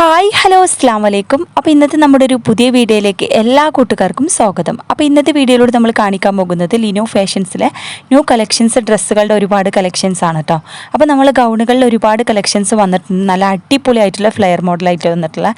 Hi hello അസ്സാം വലൈക്കും. അപ്പോൾ ഇന്നത്തെ നമ്മുടെ ഒരു പുതിയ വീഡിയോയിലേക്ക് എല്ലാ കൂട്ടുകാർക്കും സ്വാഗതം. അപ്പോൾ ഇന്നത്തെ വീഡിയോയിലൂടെ നമ്മൾ കാണിക്കാൻ പോകുന്നത് ലിനോ ഫാഷൻസിലെ ന്യൂ കളക്ഷൻസ്, ഡ്രസ്സുകളുടെ ഒരുപാട് കളക്ഷൻസ് ആണ് കേട്ടോ. അപ്പോൾ നമ്മൾ ഗൗണുകളിൽ ഒരുപാട് കളക്ഷൻസ് വന്നിട്ടുണ്ട്. നല്ല അടിപൊളിയായിട്ടുള്ള ഫ്ലെയർ മോഡലായിട്ട് വന്നിട്ടുള്ള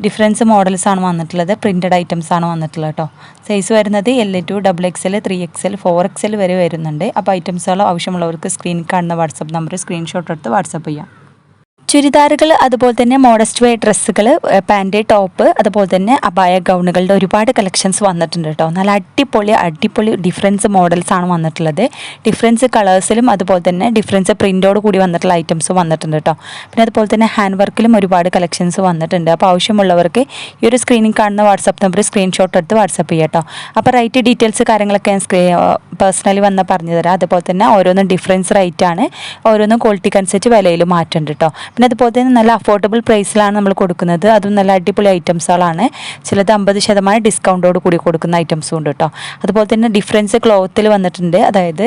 ഡിഫറൻസ് മോഡൽസാണ് വന്നിട്ടുള്ളത്. പ്രിൻറ്റഡ് ഐറ്റംസ് ആണ് വന്നിട്ടുള്ളത് കേട്ടോ. സൈസ് വരുന്നത് L2, XXL, 3XL, 4XL വരെ വരുന്നുണ്ട്. അപ്പോൾ ഐറ്റംസുകൾ ആവശ്യമുള്ളവർക്ക് സ്ക്രീനിൽ കാണുന്ന വാട്സപ്പ് നമ്പർ സ്ക്രീൻഷോട്ട് എടുത്ത് വാട്സപ്പ് ചെയ്യാം. ചുരിദാറുകൾ, അതുപോലെ തന്നെ മോഡസ്റ്റ് വെയർ ഡ്രസ്സുകൾ, പാൻറ്, ടോപ്പ്, അതുപോലെ തന്നെ അബായ ഗൗണുകളുടെ ഒരുപാട് കളക്ഷൻസ് വന്നിട്ടുണ്ട് കേട്ടോ. നല്ല അടിപൊളി ഡിഫറൻസ് മോഡൽസ് ആണ് വന്നിട്ടുള്ളത്. ഡിഫറൻസ് കളേഴ്സിലും അതുപോലെ തന്നെ ഡിഫറൻസ് പ്രിൻറ്റോട് കൂടി വന്നിട്ടുള്ള ഐറ്റംസ് വന്നിട്ടുണ്ട് കേട്ടോ. പിന്നെ അതുപോലെ തന്നെ ഹാൻഡ് വർക്കിലും ഒരുപാട് കളക്ഷൻസ് വന്നിട്ടുണ്ട്. അപ്പോൾ ആവശ്യമുള്ളവർക്ക് ഈ ഒരു സ്ക്രീനിൽ കാണുന്ന വാട്സപ്പ് നമ്പർ സ്ക്രീൻഷോട്ട് എടുത്ത് വാട്സപ്പ് ചെയ്യാം കേട്ടോ. അപ്പോൾ റേറ്റ് ഡീറ്റെയിൽസ് കാര്യങ്ങളൊക്കെ ഞാൻ പേഴ്സണലി വന്ന് പറഞ്ഞു തരാം. അതുപോലെ തന്നെ ഓരോന്നും ഡിഫറൻസ് റേറ്റാണ്, ഓരോന്നും ക്വാളിറ്റിക്ക് അനുസരിച്ച് വിലയിൽ മാറ്റമുണ്ട് കേട്ടോ. പിന്നെ അതുപോലെ തന്നെ നല്ല അഫോർഡബിൾ പ്രൈസിലാണ് നമ്മൾ കൊടുക്കുന്നത്. അതും നല്ല അടിപൊളി ഐറ്റംസുകളാണ്. ചിലത് 50% ഡിസ്കൗണ്ടോട് കൂടി കൊടുക്കുന്ന ഐറ്റംസും ഉണ്ട് കേട്ടോ. അതുപോലെ തന്നെ ഡിഫറൻസ് ക്ലോത്തിൽ വന്നിട്ടുണ്ട്. അതായത്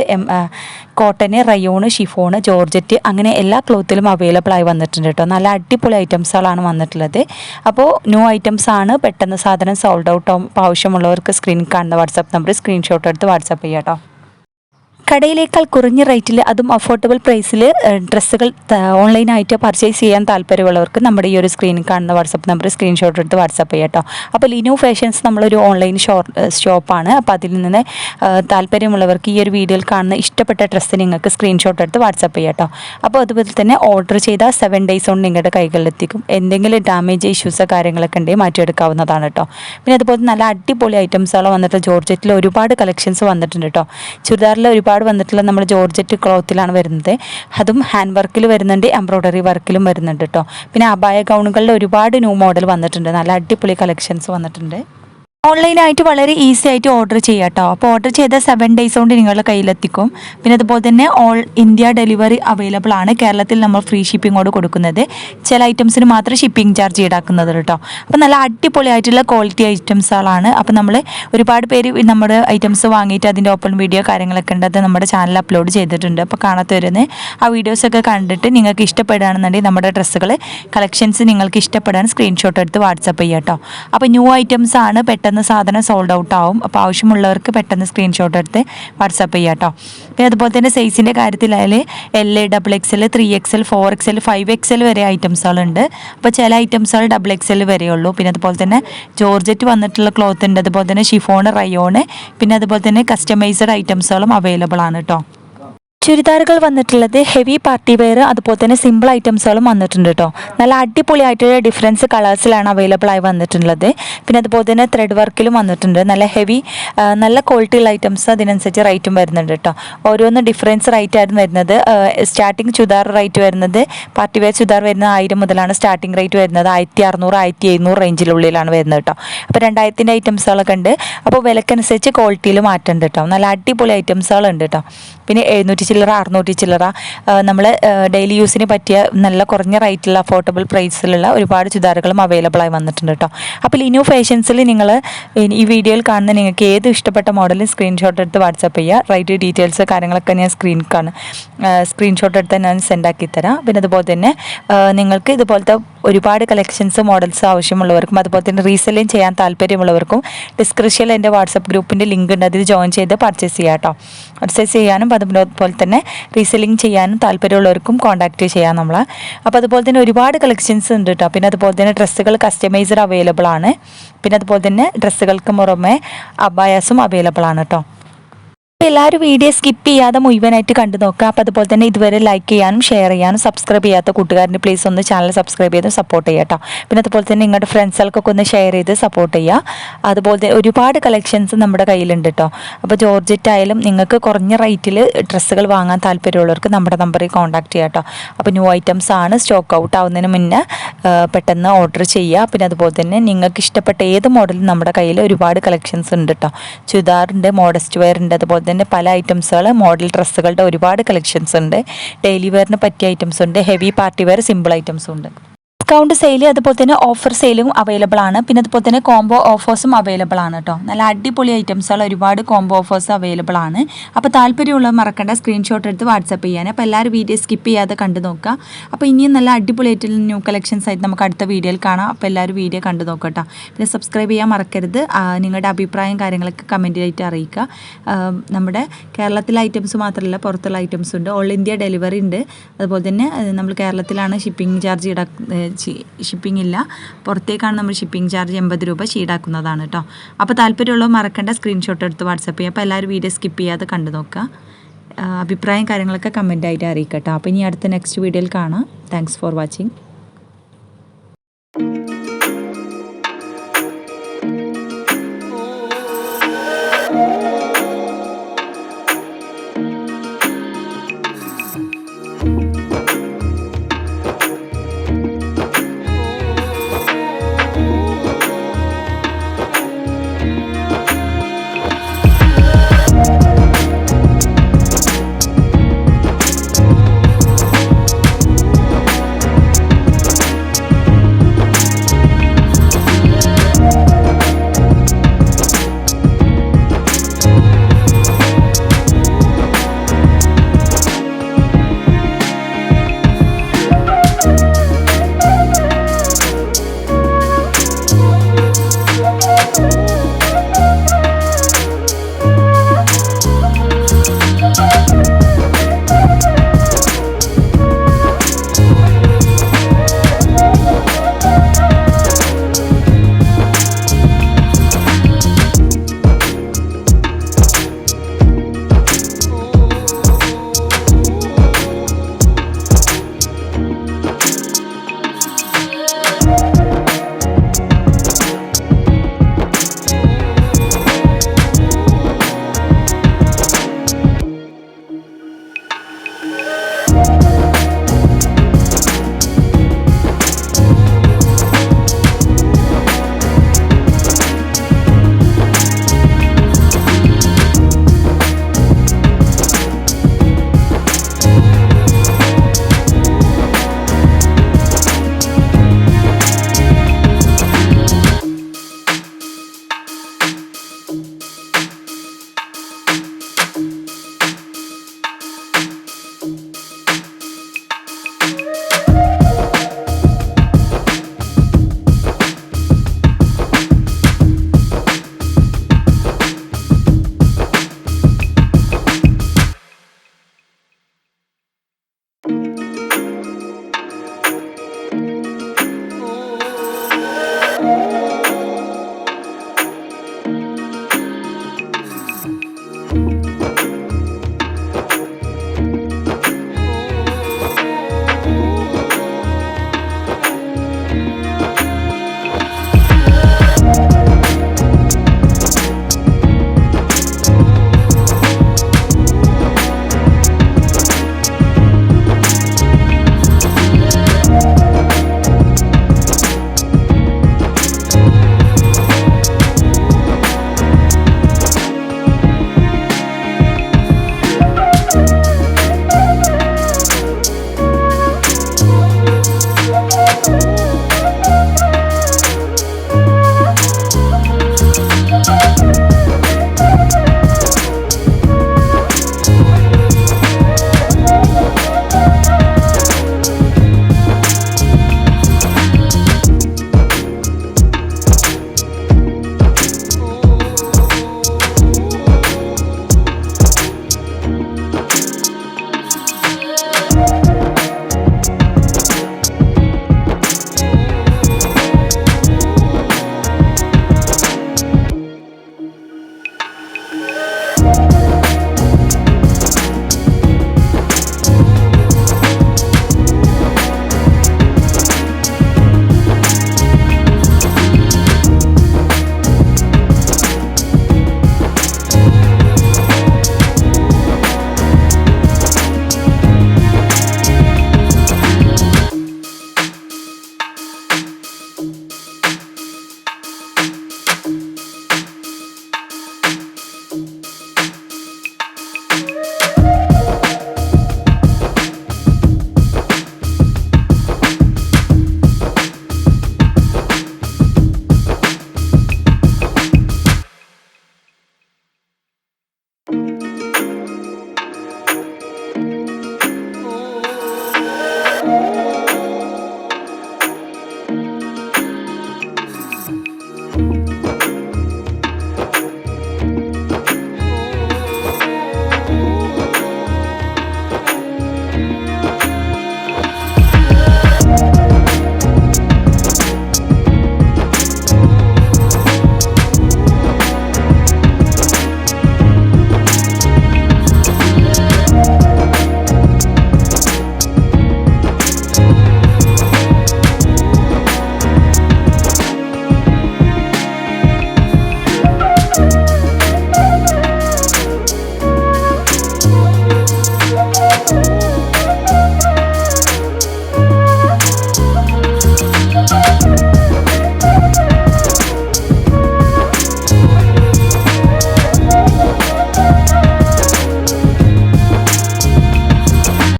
കോട്ടന്, റയോണ്, ഷിഫോണ്, ജോർജറ്റ്, അങ്ങനെ എല്ലാ ക്ലോത്തിലും അവൈലബിൾ ആയി വന്നിട്ടുണ്ട് കേട്ടോ. നല്ല അടിപൊളി ഐറ്റംസുകളാണ് വന്നിട്ടുള്ളത്. അപ്പോൾ ന്യൂ ഐറ്റംസ് ആണ്. പെട്ടെന്ന് സാധനം സോൾഡ് ഔട്ട് ആവും. ആവശ്യമുള്ളവർക്ക് സ്ക്രീനിൽ കാണുന്ന വാട്സാപ്പ് നമ്പർ സ്ക്രീൻഷോട്ട് എടുത്ത് വാട്സാപ്പ് ചെയ്യാം കേട്ടോ. കടയിലേക്കാൾ കുറഞ്ഞ റേറ്റിൽ, അതും അഫോർഡബിൾ പ്രൈസിൽ ഡ്രസ്സുകൾ ഓൺലൈനായിട്ട് പർച്ചേസ് ചെയ്യാൻ താല്പര്യമുള്ളവർക്ക് നമ്മുടെ ഈ ഒരു സ്ക്രീനിൽ കാണുന്ന വാട്സപ്പ് നമ്പർ സ്ക്രീൻഷോട്ട് എടുത്ത് വാട്സപ്പ് ചെയ്യാം കേട്ടോ. അപ്പോൾ ലിനോ ഫാഷൻസ് നമ്മളൊരു ഓൺലൈൻ ഷോപ്പാണ്. അപ്പോൾ അതിൽ നിന്ന് താല്പര്യമുള്ളവർക്ക് ഈ ഒരു വീഡിയോയിൽ കാണുന്ന ഇഷ്ടപ്പെട്ട ഡ്രസ്സ് നിങ്ങൾക്ക് സ്ക്രീൻഷോട്ട് എടുത്ത് വാട്സപ്പ് ചെയ്യാം കേട്ടോ. അപ്പോൾ അതുപോലെ തന്നെ ഓർഡർ ചെയ്താൽ 7 days കൊണ്ട് നിങ്ങളുടെ കൈകളിലെത്തിക്കും. എന്തെങ്കിലും ഡാമേജ് ഇഷ്യൂസോ കാര്യങ്ങളൊക്കെ ഉണ്ടെങ്കിൽ മാറ്റിയെടുക്കാവുന്നതാണ് കേട്ടോ. പിന്നെ അതുപോലെ നല്ല അടിപൊളി ഐറ്റംസുകൾ വന്നിട്ട് ജോർജറ്റിൽ ഒരുപാട് കളക്ഷൻസ് വന്നിട്ടുണ്ട് കേട്ടോ. ചുരിദാറിൽ ഒരുപാട് വന്നിട്ടുള്ള നമ്മൾ ജോർജറ്റ് ക്ലോത്തിലാണ് വരുന്നത്. അതും ഹാൻഡ് വർക്കിൽ വരുന്നുണ്ട്, എംബ്രോയ്ഡറി വർക്കിലും വരുന്നുണ്ട് കേട്ടോ. പിന്നെ അബായ ഗൗണുകളിൽ ഒരുപാട് ന്യൂ മോഡൽ വന്നിട്ടുണ്ട്. നല്ല അടിപൊളി കളക്ഷൻസ് വന്നിട്ടുണ്ട്. ഓൺലൈനായിട്ട് വളരെ ഈസി ആയിട്ട് ഓർഡർ ചെയ്യാം കേട്ടോ. അപ്പോൾ ഓർഡർ ചെയ്താൽ 7 days കൊണ്ട് നിങ്ങളുടെ കയ്യിലെത്തിക്കും. പിന്നെ അതുപോലെ തന്നെ ഓൾ ഇന്ത്യ ഡെലിവറി അവൈലബിൾ ആണ്. കേരളത്തിൽ നമ്മൾ ഫ്രീ ഷിപ്പിങ്ങോട് കൊടുക്കുന്നത്. ചില ഐറ്റംസിന് മാത്രം ഷിപ്പിംഗ് ചാർജ് ഈടാക്കുന്നത് കേട്ടോ. അപ്പോൾ നല്ല അടിപൊളി ആയിട്ടുള്ള ക്വാളിറ്റി ഐറ്റംസുകളാണ്. അപ്പോൾ നമ്മൾ ഒരുപാട് പേര് നമ്മുടെ ഐറ്റംസ് വാങ്ങിയിട്ട് അതിൻ്റെ ഓപ്പൺ വീഡിയോ കാര്യങ്ങളൊക്കെ ഉണ്ട്. അത് നമ്മുടെ ചാനലിൽ അപ്ലോഡ് ചെയ്തിട്ടുണ്ട്. അപ്പോൾ കാണാത്തവരുന്ന് ആ വീഡിയോസൊക്കെ കണ്ടിട്ട് നിങ്ങൾക്ക് ഇഷ്ടപ്പെടുകയാണെന്നുണ്ടെങ്കിൽ നമ്മുടെ ഡ്രസ്സുകൾ കളക്ഷൻസ് നിങ്ങൾക്ക് ഇഷ്ടപ്പെടാൻ സ്ക്രീൻഷോട്ട് എടുത്ത് വാട്സപ്പ് ചെയ്യാം കേട്ടോ. അപ്പോൾ ന്യൂ ഐറ്റംസ് ആണ്. പെട്ടെന്ന് സാധനം സോൾഡ് ഔട്ട് ആവും. അപ്പോൾ ആവശ്യമുള്ളവർക്ക് പെട്ടെന്ന് സ്ക്രീൻഷോട്ട് എടുത്ത് വാട്സപ്പ് ചെയ്യാം കേട്ടോ. പിന്നെ അതുപോലെ തന്നെ സൈസിൻ്റെ കാര്യത്തിലായാൽ L, XXL, 3XL, 4XL, 5XL വരെ ഐറ്റംസുകളുണ്ട്. അപ്പോൾ ചില ഐറ്റംസുകൾ XXL വരെയുള്ളൂ. പിന്നെ അതുപോലെ തന്നെ ജോർജറ്റ് വന്നിട്ടുള്ള ക്ലോത്ത് ഉണ്ട്. അതുപോലെ തന്നെ ഷിഫോണ്, റയോണ്, പിന്നെ അതുപോലെ തന്നെ കസ്റ്റമൈസ്ഡ് ഐറ്റംസുകളും അവൈലബിൾ ആണ് കേട്ടോ. ചുരിദാറുകൾ വന്നിട്ടുള്ളത് ഹെവി പാർട്ടി വെയർ, അതുപോലെ തന്നെ സിമ്പിൾ ഐറ്റംസുകളും വന്നിട്ടുണ്ട് കേട്ടോ. നല്ല അടിപൊളിയായിട്ടുള്ള ഡിഫറൻസ് കളേഴ്സിലാണ് അവൈലബിൾ ആയി വന്നിട്ടുള്ളത്. പിന്നെ അതുപോലെ തന്നെ ത്രെഡ് വർക്കിലും വന്നിട്ടുണ്ട്. നല്ല ഹെവി, നല്ല ക്വാളിറ്റിയുള്ള ഐറ്റംസ്, അതിനനുസരിച്ച് റേറ്റും വരുന്നുണ്ട് കേട്ടോ. ഓരോന്ന് ഡിഫറൻസ് റേറ്റ് ആയിരുന്നു വരുന്നത്. സ്റ്റാർട്ടിങ് ചുരിദാർ റേറ്റ് വരുന്നത്, പാർട്ടി വെയർ ചുരിദാർ വരുന്നത് 1000 മുതലാണ് സ്റ്റാർട്ടിങ് റേറ്റ് വരുന്നത്. 1600, 1700 റേഞ്ചിലുള്ളിലാണ് വരുന്നത് കേട്ടോ. അപ്പോൾ 2000-ൻ്റെ ഐറ്റംസുകളൊക്കെ ഉണ്ട്. അപ്പോൾ വിലക്കനുസരിച്ച് ക്വാളിറ്റിയിൽ മാറ്റമുണ്ട് കേട്ടോ. നല്ല അടിപൊളി ഐറ്റംസുകളുണ്ട് കേട്ടോ. പിന്നെ 700 ചില്ലറ, 600 ചില്ലറ, നമ്മൾ ഡെയിലി യൂസിന് പറ്റിയ നല്ല കുറഞ്ഞ റേറ്റുള്ള അഫോർഡബിൾ പ്രൈസിലുള്ള ഒരുപാട് ചുരിദാറുകളും അവൈലബിൾ ആയി വന്നിട്ടുണ്ട് കേട്ടോ. അപ്പോൾ ലിനോ ഫാഷൻസിൽ നിങ്ങൾ ഈ വീഡിയോയിൽ കാണുന്ന നിങ്ങൾക്ക് ഏത് ഇഷ്ടപ്പെട്ട മോഡലും സ്ക്രീൻഷോട്ട് എടുത്ത് വാട്സപ്പ് ചെയ്യുക. റേറ്റ് ഡീറ്റെയിൽസ് കാര്യങ്ങളൊക്കെ ഞാൻ സ്ക്രീൻഷോട്ട് എടുത്ത് ഞാൻ സെൻഡ് ആക്കി തരാം. പിന്നെ അതുപോലെ തന്നെ നിങ്ങൾക്ക് ഇതുപോലത്തെ ഒരുപാട് കളക്ഷൻസ്, മോഡൽസ് ആവശ്യമുള്ളവർക്കും അതുപോലെ തന്നെ റീസെല്ലിങ് ചെയ്യാൻ താല്പര്യമുള്ളവർക്കും ഡിസ്ക്രിപ്ഷനിൽ എൻ്റെ വാട്സപ്പ് ഗ്രൂപ്പിൻ്റെ ലിങ്ക് ഉണ്ട്. അതിൽ ജോയിൻ ചെയ്ത് പർച്ചേസ് ചെയ്യാം കേട്ടോ. പർച്ചേസ് ചെയ്യാനും അതുപോലെ തന്നെ റീസെല്ലിങ് ചെയ്യാനും താല്പര്യമുള്ളവർക്കും കോൺടാക്റ്റ് ചെയ്യാം നമ്മൾ. അപ്പോൾ അതുപോലെ തന്നെ ഒരുപാട് കളക്ഷൻസ് ഉണ്ട് കേട്ടോ. പിന്നെ അതുപോലെ തന്നെ ഡ്രസ്സുകൾ കസ്റ്റമൈസർ അവൈലബിൾ ആണ്. പിന്നെ അതുപോലെ തന്നെ ഡ്രസ്സുകൾക്ക് പുറമെ അബായാസും അവൈലബിൾ ആണ് കേട്ടോ. അപ്പോൾ എല്ലാവരും വീഡിയോ സ്കിപ്പ് ചെയ്യാതെ മുഴുവനായിട്ട് കണ്ടു നോക്കുക. അപ്പോൾ അതുപോലെ തന്നെ ഇതുവരെ ലൈക്ക് ചെയ്യാനും ഷെയർ ചെയ്യാനും സബ്സ്ക്രൈബ് ചെയ്യാത്ത കൂട്ടുകാരന് പ്ലീസ് ഒന്ന് ചാനൽ സബ്സ്ക്രൈബ് ചെയ്ത് സപ്പോർട്ട് ചെയ്യുക കേട്ടോ. പിന്നെ അതുപോലെ തന്നെ നിങ്ങളുടെ ഫ്രണ്ട്സുകൾക്കൊക്കെ ഒന്ന് ഷെയർ ചെയ്ത് സപ്പോർട്ട് ചെയ്യുക. അതുപോലെ തന്നെ ഒരുപാട് കളക്ഷൻസ് നമ്മുടെ കയ്യിലുണ്ട് കേട്ടോ. അപ്പോൾ ജോർജറ്റ് ആയാലും നിങ്ങൾക്ക് കുറഞ്ഞ റേറ്റിൽ ഡ്രസ്സുകൾ വാങ്ങാൻ താല്പര്യമുള്ളവർക്ക് നമ്മുടെ നമ്പറിൽ കോൺടാക്ട് ചെയ്യാം കേട്ടോ. അപ്പോൾ ന്യൂ ഐറ്റംസ് ആണ്. സ്റ്റോക്ക് ഔട്ട് ആവുന്നതിന് മുന്നേ പെട്ടെന്ന് ഓർഡർ ചെയ്യുക. പിന്നെ അതുപോലെ തന്നെ നിങ്ങൾക്ക് ഇഷ്ടപ്പെട്ട ഏത് മോഡലും നമ്മുടെ കയ്യിൽ ഒരുപാട് കളക്ഷൻസ് ഉണ്ട് കേട്ടോ. ചുരിദാറുണ്ട്, മോഡസ്റ്റ് വെയർ ഉണ്ട്, അതുപോലെ തന്നെ പല ഐറ്റംസുകൾ, മോഡൽ ഡ്രസ്സുകളുടെ ഒരുപാട് കളക്ഷൻസ് ഉണ്ട്. ഡെയിലി വെയറിന് പറ്റിയ ഐറ്റംസ് ഉണ്ട്. ഹെവി പാർട്ടി വെയർ, സിമ്പിൾ ഐറ്റംസും ഉണ്ട്. ഡിസ്കൗണ്ട് സെയിൽ അതുപോലെ തന്നെ ഓഫർ സെയിലും അവൈലബിൾ ആണ്. പിന്നെ അതുപോലെ തന്നെ കോംബോ ഓഫേഴ്സും അവൈലബിൾ ആണ് കേട്ടോ. നല്ല അടിപൊളി ഐറ്റംസുകൾ ഒരുപാട് കോംബോ ഓഫേഴ്സ് അവൈലബിൾ ആണ്. അപ്പോൾ താല്പര്യമുള്ളവർ മറക്കേണ്ട സ്ക്രീൻഷോട്ട് എടുത്ത് വാട്സപ്പ് ചെയ്യാൻ. അപ്പോൾ എല്ലാവരും വീഡിയോ സ്കിപ്പ് ചെയ്യാതെ കണ്ടു നോക്കുക. അപ്പോൾ ഇനിയും നല്ല അടിപൊളി ആയിട്ടുള്ള ന്യൂ കളക്ഷൻസ് ആയിട്ട് നമുക്ക് അടുത്ത വീഡിയോയിൽ കാണാം. അപ്പോൾ എല്ലാവരും വീഡിയോ കണ്ടു നോക്കട്ടോ. പിന്നെ സബ്സ്ക്രൈബ് ചെയ്യാൻ മറക്കരുത്. നിങ്ങളുടെ അഭിപ്രായം കാര്യങ്ങളൊക്കെ കമൻറ്റായിട്ട് അറിയിക്കുക. നമ്മുടെ കേരളത്തിലെ ഐറ്റംസ് മാത്രമല്ല പുറത്തുള്ള ഐറ്റംസ് ഉണ്ട്. ഓൾ ഇന്ത്യ ഡെലിവറി ഉണ്ട്. അതുപോലെ തന്നെ നമ്മൾ കേരളത്തിലാണ് ഷിപ്പിംഗ് ചാർജ് ഷിപ്പിംഗ് ഇല്ല, പുറത്തേക്കാണ് നമ്മൾ ഷിപ്പിംഗ് ചാർജ് 80 രൂപ ഈടാക്കുന്നതാണ് കേട്ടോ. അപ്പോൾ താല്പര്യമുള്ളവർ മറക്കേണ്ട സ്ക്രീൻഷോട്ട് എടുത്ത് വാട്സപ്പ് ചെയ്യുക. അപ്പോൾ എല്ലാവരും വീഡിയോ സ്കിപ്പ് ചെയ്യാതെ കണ്ടു നോക്കുക. അഭിപ്രായം കാര്യങ്ങളൊക്കെ കമൻറ്റായിട്ട് അറിയിക്കട്ടോ. അപ്പോൾ ഇനി അടുത്ത നെക്സ്റ്റ് വീഡിയോയിൽ കാണാം. Thanks for watching.